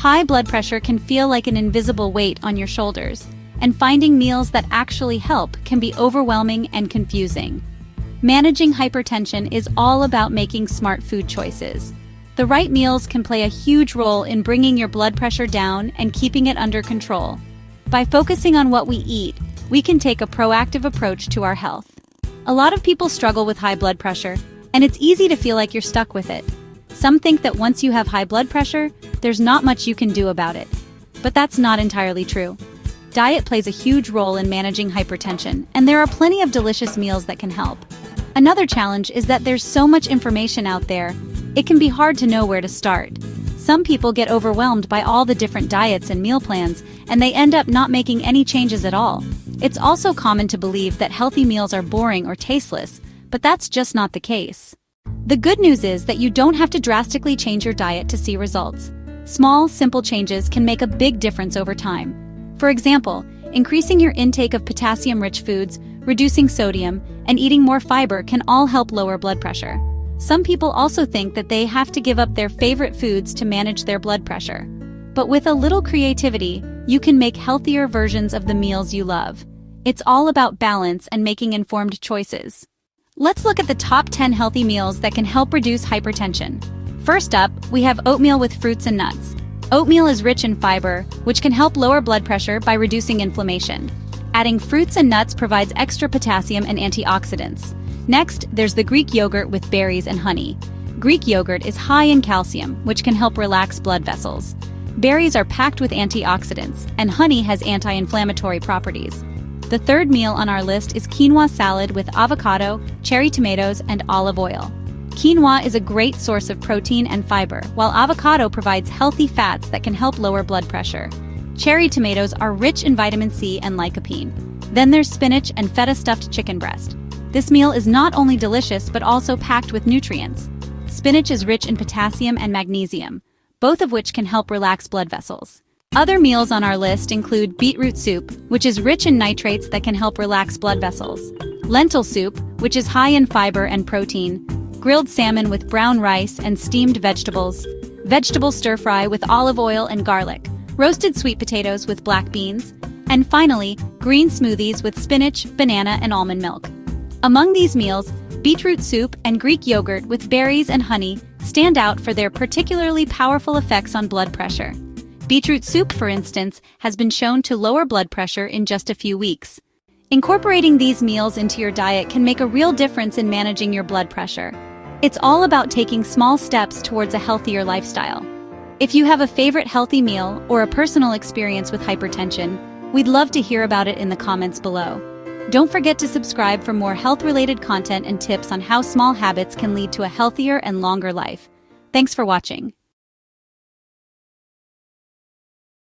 High blood pressure can feel like an invisible weight on your shoulders, and finding meals that actually help can be overwhelming and confusing. Managing hypertension is all about making smart food choices. The right meals can play a huge role in bringing your blood pressure down and keeping it under control. By focusing on what we eat, we can take a proactive approach to our health. A lot of people struggle with high blood pressure, and it's easy to feel like you're stuck with it. Some think that once you have high blood pressure, there's not much you can do about it. But that's not entirely true. Diet plays a huge role in managing hypertension, and there are plenty of delicious meals that can help. Another challenge is that there's so much information out there, it can be hard to know where to start. Some people get overwhelmed by all the different diets and meal plans, and they end up not making any changes at all. It's also common to believe that healthy meals are boring or tasteless, but that's just not the case. The good news is that you don't have to drastically change your diet to see results. Small, simple changes can make a big difference over time. For example, increasing your intake of potassium-rich foods, reducing sodium, and eating more fiber can all help lower blood pressure. Some people also think that they have to give up their favorite foods to manage their blood pressure. But with a little creativity, you can make healthier versions of the meals you love. It's all about balance and making informed choices. Let's look at the top 10 healthy meals that can help reduce hypertension. First up, we have oatmeal with fruits and nuts. Oatmeal is rich in fiber, which can help lower blood pressure by reducing inflammation. Adding fruits and nuts provides extra potassium and antioxidants. Next, there's the Greek yogurt with berries and honey. Greek yogurt is high in calcium, which can help relax blood vessels. Berries are packed with antioxidants, and honey has anti-inflammatory properties. The third meal on our list is quinoa salad with avocado, cherry tomatoes, and olive oil. Quinoa is a great source of protein and fiber, while avocado provides healthy fats that can help lower blood pressure. Cherry tomatoes are rich in vitamin C and lycopene. Then there's spinach and feta stuffed chicken breast. This meal is not only delicious but also packed with nutrients. Spinach is rich in potassium and magnesium, both of which can help relax blood vessels. Other meals on our list include beetroot soup, which is rich in nitrates that can help relax blood vessels, lentil soup, which is high in fiber and protein, grilled salmon with brown rice and steamed vegetables, vegetable stir-fry with olive oil and garlic, roasted sweet potatoes with black beans, and finally, green smoothies with spinach, banana, and almond milk. Among these meals, beetroot soup and Greek yogurt with berries and honey stand out for their particularly powerful effects on blood pressure. Beetroot soup, for instance, has been shown to lower blood pressure in just a few weeks. Incorporating these meals into your diet can make a real difference in managing your blood pressure. It's all about taking small steps towards a healthier lifestyle. If you have a favorite healthy meal or a personal experience with hypertension, we'd love to hear about it in the comments below. Don't forget to subscribe for more health-related content and tips on how small habits can lead to a healthier and longer life. Thanks for watching.